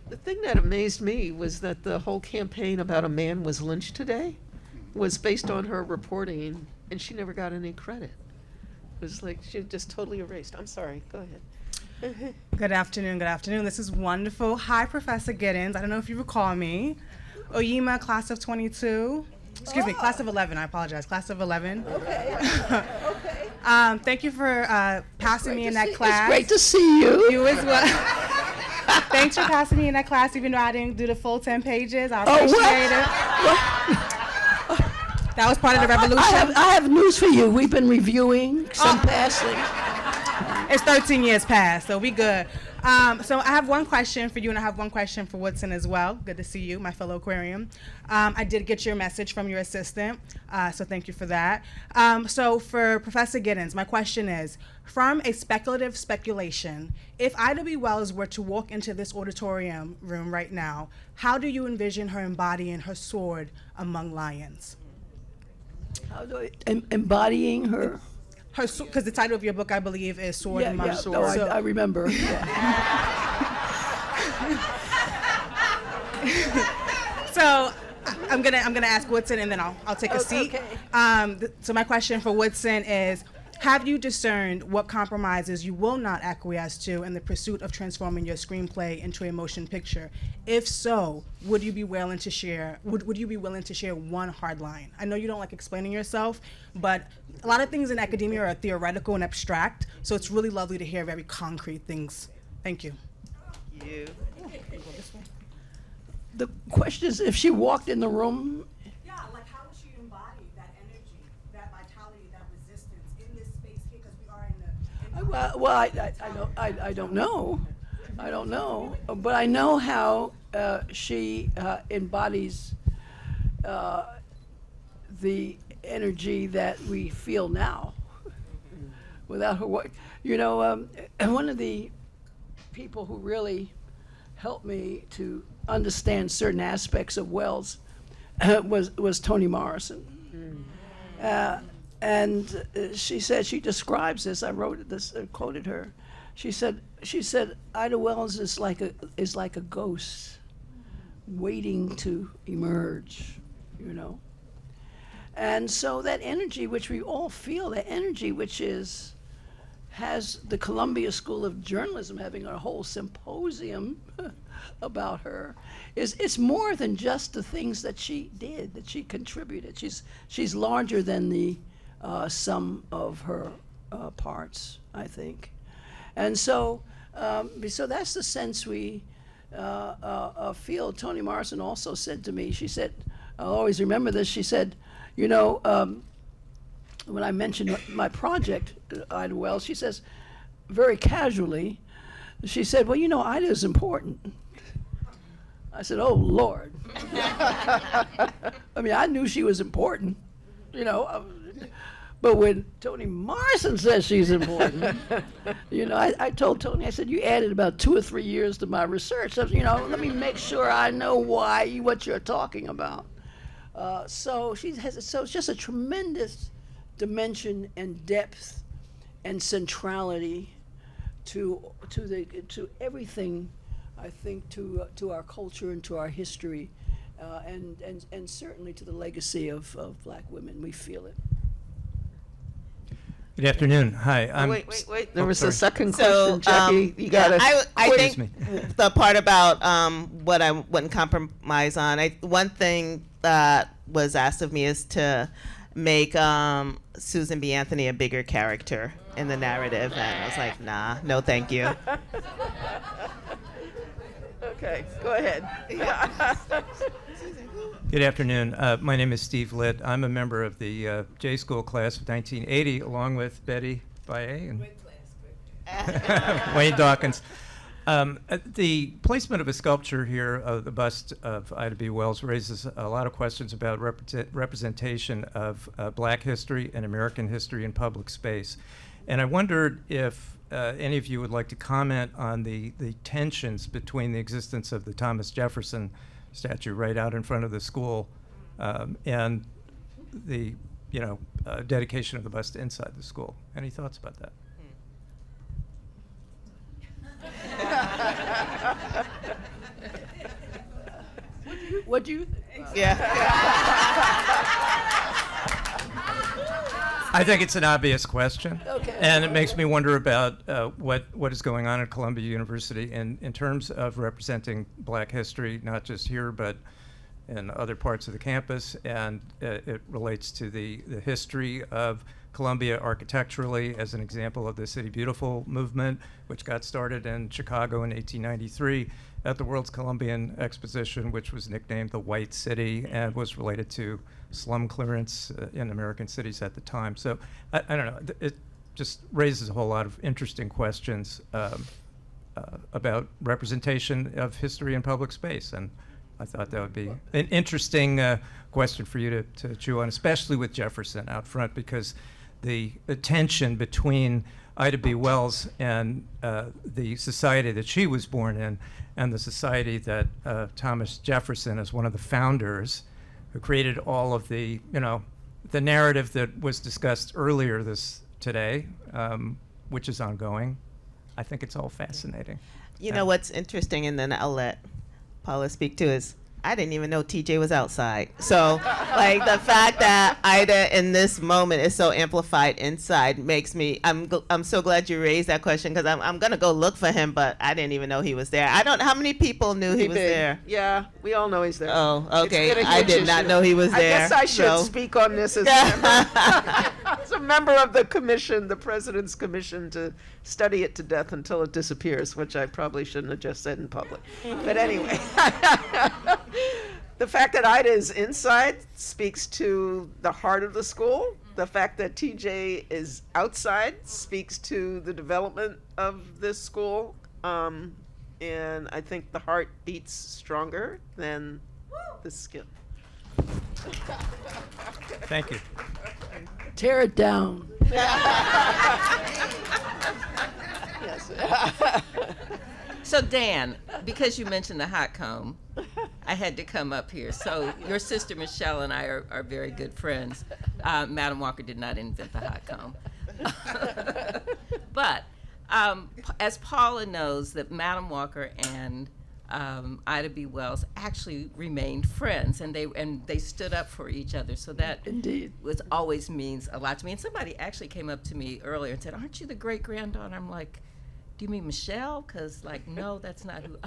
The thing that amazed me was that the whole campaign about a man was lynched today was based on her reporting, and she never got any credit. It was like she just totally erased. I'm sorry. Go ahead. Good afternoon. Good afternoon. This is wonderful. Hi, Professor Giddings. I don't know if you recall me. Oyema, class of 22. Excuse me, class of 11. I apologize. Class of 11. Okay. Okay. Thank you for passing me in that class. It's great to see you. You as well. Thanks for passing me in that class, even though I didn't do the full 10 pages. I appreciate it. That was part of the revolution. I have news for you. We've been reviewing some passing. It's 13 years past, so we good. So I have one question for you, and I have one question for Woodson as well. Good to see you, my fellow aquarium. I did get your message from your assistant, so thank you for that. So for Professor Giddings, my question is, from a speculative speculation, if Ida B. Wells were to walk into this auditorium room right now, how do you envision her embodying her sword among lions? How do I, embodying her? Because the title of your book, I believe, is Sword Among No, Swords. I remember. So I'm gonna ask Woodson, and then I'll take a seat. Okay. So my question for Woodson is, have you discerned what compromises you will not acquiesce to in the pursuit of transforming your screenplay into a motion picture? If so, would you be willing to share? Would you be willing to share one hard line? I know you don't like explaining yourself, but a lot of things in academia are theoretical and abstract. So it's really lovely to hear very concrete things. Thank you. The question is, if she walked in the room. Yeah, like how would she embody that energy, that vitality, that resistance in this space here? Because we are in the. I don't know. I don't know. But I know how she embodies the energy that we feel now. Without her work, you know, one of the people who really helped me to understand certain aspects of Wells was Toni Morrison. And she said, she describes this, I wrote this, quoted her. She said, Ida Wells is like a ghost waiting to emerge, you know. And so that energy which we all feel, that energy which has the Columbia School of Journalism having a whole symposium about her, it's more than just the things that she did, that she contributed. She's larger than the sum of her parts, I think. And so that's the sense we feel. Toni Morrison also said to me, she said, I'll always remember this, she said, you know, when I mentioned my project, Ida Wells, she says, very casually, she said, well, you know, Ida is important. I said, oh, Lord. I mean, I knew she was important, you know, but when Toni Morrison says she's important, you know, I told Toni, I said, you added about 2 or 3 years to my research. So, you know, let me make sure I know what you're talking about. So it's just a tremendous dimension and depth and centrality to everything, I think, to our culture and to our history, and certainly to the legacy of Black women. We feel it. Good afternoon. Hi. Wait. There was a second So, question, Jackie. You got to. I Excuse think the part about what I wouldn't compromise on, one thing that was asked of me is to make Susan B. Anthony a bigger character in the narrative, and I was like, nah, no thank you. Okay, go ahead. Good afternoon. My name is Steve Litt. I'm a member of the J School class of 1980, along with Betty Baye and Wayne Dawkins. The placement of a sculpture here of the bust of Ida B. Wells raises a lot of questions about representation of Black history and American history in public space. And I wondered if any of you would like to comment on the tensions between the existence of the Thomas Jefferson statue right out in front of the school and the dedication of the bust inside the school. Any thoughts about that? What do you think? Yeah. I think it's an obvious question, Okay. and it makes me wonder about what is going on at Columbia University in terms of representing Black history, not just here but in other parts of the campus, and it relates to the history of Columbia architecturally, as an example of the City Beautiful movement, which got started in Chicago in 1893 at the World's Columbian Exposition, which was nicknamed the White City and was related to slum clearance in American cities at the time. So I don't know, it just raises a whole lot of interesting questions about representation of history in public space, and I thought that would be an interesting question for you to chew on, especially with Jefferson out front, because the tension between Ida B. Wells and the society that she was born in and the society that Thomas Jefferson, as one of the founders, who created all of the narrative that was discussed earlier today, which is ongoing. I think it's all fascinating. You know what's interesting, and then I'll let Paula speak to, is I didn't even know TJ was outside. So, like, the fact that Ida in this moment is so amplified inside makes me, I'm so glad you raised that question, because I'm going to go look for him, but I didn't even know he was there. I don't know how many people knew he was there. Yeah, we all know he's there. Oh, okay. It's been a I huge did not issue. know he was there. I guess I should so. speak on this as a member. As a member of the commission, the president's commission, to study it to death until it disappears, which I probably shouldn't have just said in public. But anyway. The fact that Ida is inside speaks to the heart of the school. The fact that TJ is outside speaks to the development of this school. And I think the heart beats stronger than the skin. Thank you. Tear it down. Yes. So Dan, because you mentioned the hot comb, I had to come up here. So your sister Michelle and I are very good friends. Madam Walker did not invent the hot comb. But as Paula knows, that Madam Walker and Ida B. Wells actually remained friends, and they stood up for each other. So that Indeed always means a lot to me. And somebody actually came up to me earlier and said, "Aren't you the great granddaughter?" I'm like, "Do you mean Michelle?" Because no, that's not who.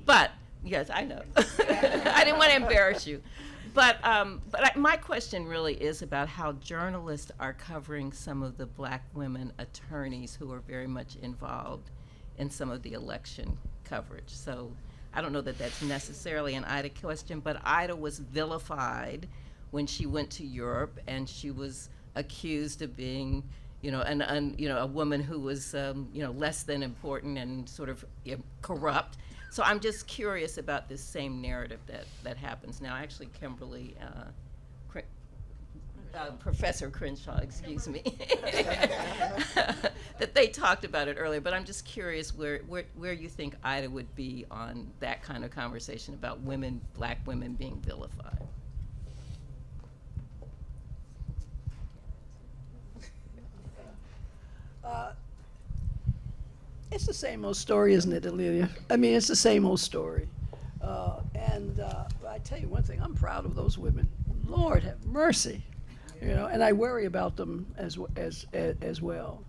But yes, I know. I didn't want to embarrass you. But my question really is about how journalists are covering some of the black women attorneys who are very much involved in some of the election coverage. So I don't know that that's necessarily an Ida question, but Ida was vilified when she went to Europe, and she was accused of being, a woman who was, less than important and sort of corrupt. So I'm just curious about this same narrative that happens now. Actually, Kimberly, Professor Crenshaw, excuse me, that they talked about it earlier. But I'm just curious where you think Ida would be on that kind of conversation about women, black women being vilified. It's the same old story, isn't it, Amelia? I mean, it's the same old story. But I tell you one thing, I'm proud of those women. Lord have mercy, and I worry about them as well.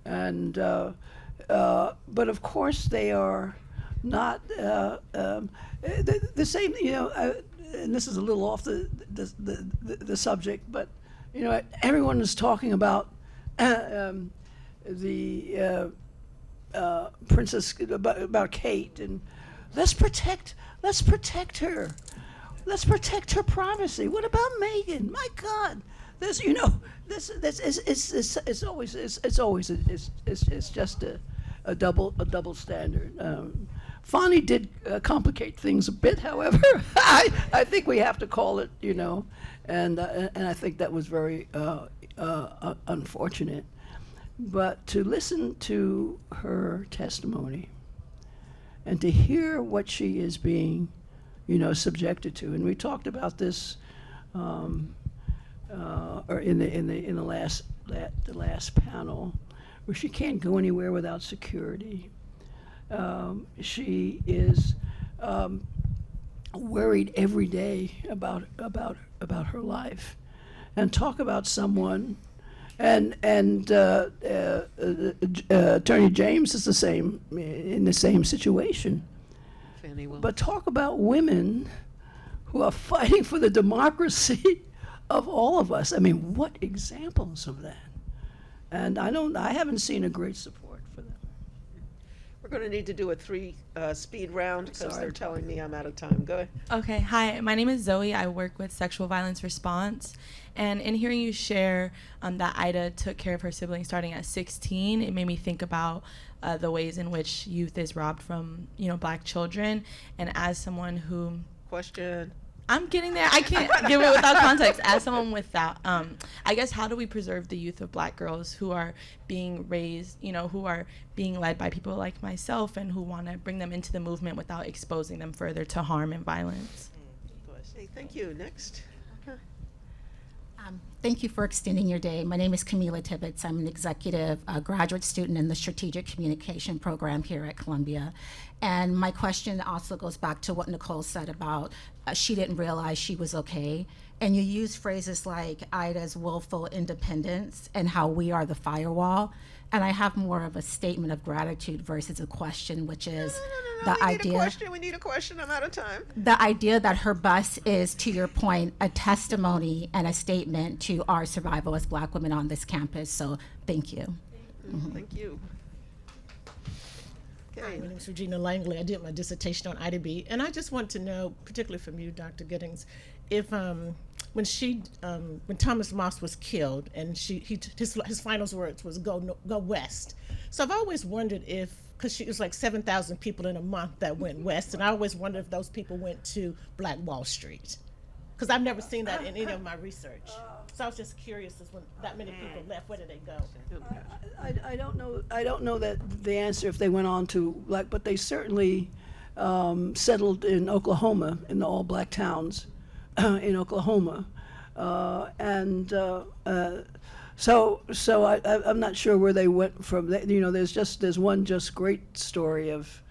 And but of course they are not the same. And this is a little off the subject, but everyone is talking about the Princess, about Kate, and let's protect her. Let's protect her privacy. What about Meghan? My God, it's just a double standard. Fonnie did complicate things a bit, however. I think we have to call it, and I think that was very unfortunate. But to listen to her testimony and to hear what she is being, subjected to, and we talked about this, or in the last panel, where she can't go anywhere without security. She is worried every day about her life, and talk about someone. And Attorney James is in the same situation. But talk about women who are fighting for the democracy of all of us. I mean, what examples of that? And I haven't seen a great support for them. We're going to need to do a speed round because they're telling me I'm out of time. Go ahead. Okay, hi, my name is Zoe. I work with sexual violence response. And in hearing you share that Ida took care of her siblings starting at 16, it made me think about the ways in which youth is robbed from, black children. And as someone who... Question. I'm getting there. I can't give it without context. As someone without, I guess, how do we preserve the youth of black girls who are being raised, who are being led by people like myself and who want to bring them into the movement without exposing them further to harm and violence? Hey, thank you. Next. Thank you for extending your day. My name is Camila Tibbetts. I'm an executive graduate student in the Strategic Communication program here at Columbia. And my question also goes back to what Nicole said about she didn't realize she was okay. And you use phrases like Ida's willful independence and how we are the firewall. And I have more of a statement of gratitude versus a question, which is the idea. We need a question. I'm out of time. The idea that her bus is, to your point, a testimony and a statement to our survival as black women on this campus. So thank you. Thank you. Okay. My name is Regina Langley. I did my dissertation on Ida B. And I just want to know, particularly from you, Dr. Giddings, if when Thomas Moss was killed, and his final words was go west. So I've always wondered if, because it was like 7,000 people in a month that went west, and I always wondered if those people went to Black Wall Street, because I've never seen that in any of my research. So I was just curious, as when that many people left, where did they go? I don't know. I don't know that the answer if they went on to but they certainly settled in Oklahoma, in the all-black towns in Oklahoma. I'm not sure where they went from. You know, there's one just great story of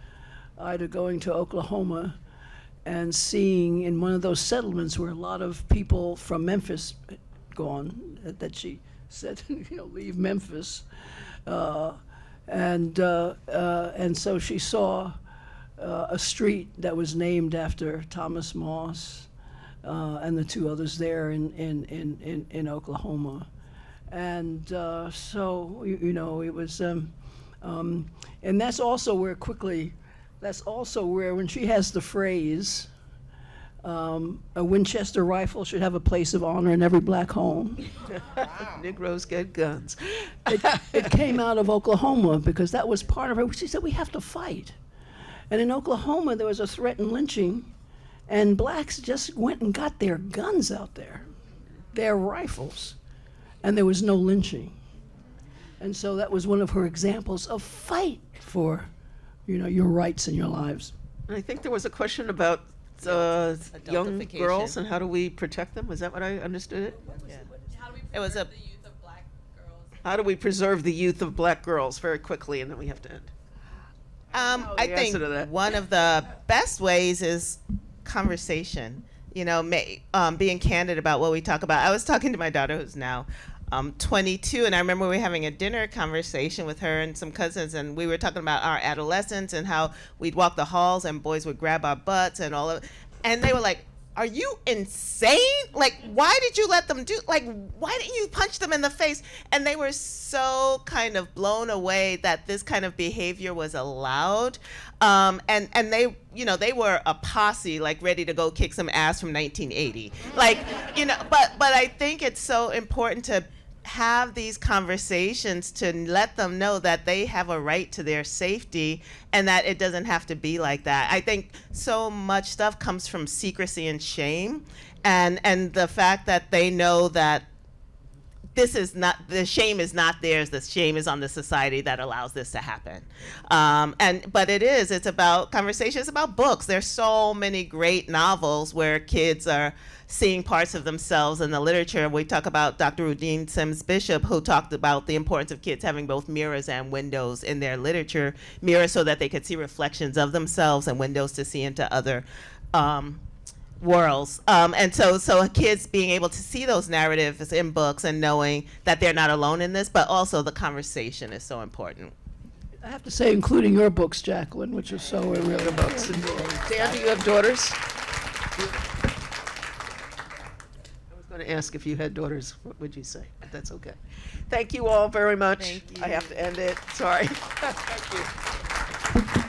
Ida going to Oklahoma and seeing in one of those settlements where a lot of people from Memphis had gone, that she said, you know, leave Memphis, and so she saw a street that was named after Thomas Moss and the two others there in Oklahoma, and so you know it was, and that's also where when she has the phrase, a Winchester rifle should have a place of honor in every black home. Negroes get guns. It came out of Oklahoma because that was part of her. She said, we have to fight. And in Oklahoma, there was a threatened lynching, and blacks just went and got their guns out there, their rifles, and there was no lynching. And so that was one of her examples of fight for, you know, your rights and your lives. And I think there was a question about young Adultification. girls and how do we protect them? Was that what I understood it? Yeah. How do we It was preserve a- the youth of black girls? How do we preserve the youth of black girls? Very quickly, and then we have to end. I the think answer to that. one of the best ways is conversation. You know, being candid about what we talk about. I was talking to my daughter who's now 22, and I remember we were having a dinner conversation with her and some cousins, and we were talking about our adolescence and how we'd walk the halls and boys would grab our butts and all of, and they were like, "Are you insane? Like, why did you let them do? Like, why didn't you punch them in the face?" And they were so kind of blown away that this kind of behavior was allowed. And they, you know, they were a posse, like ready to go kick some ass from 1980. Like, you know, but I think it's so important to have these conversations to let them know that they have a right to their safety and that it doesn't have to be like that. I think so much stuff comes from secrecy and shame, and the fact that they know that this is not, the shame is not theirs, the shame is on the society that allows this to happen. But it's about conversations, about books. There's so many great novels where kids are seeing parts of themselves in the literature. We talk about Dr. Rudine Sims Bishop, who talked about the importance of kids having both mirrors and windows in their literature. Mirrors so that they could see reflections of themselves, and windows to see into other worlds. And so kids being able to see those narratives in books and knowing that they're not alone in this, but also the conversation is so important. I have to say, including your books, Jacqueline, which is so really Books. Dan, do you have daughters? I was going to ask if you had daughters. What would you say? But that's okay. Thank you all very much. Thank you. I have to end it. Sorry. Thank you.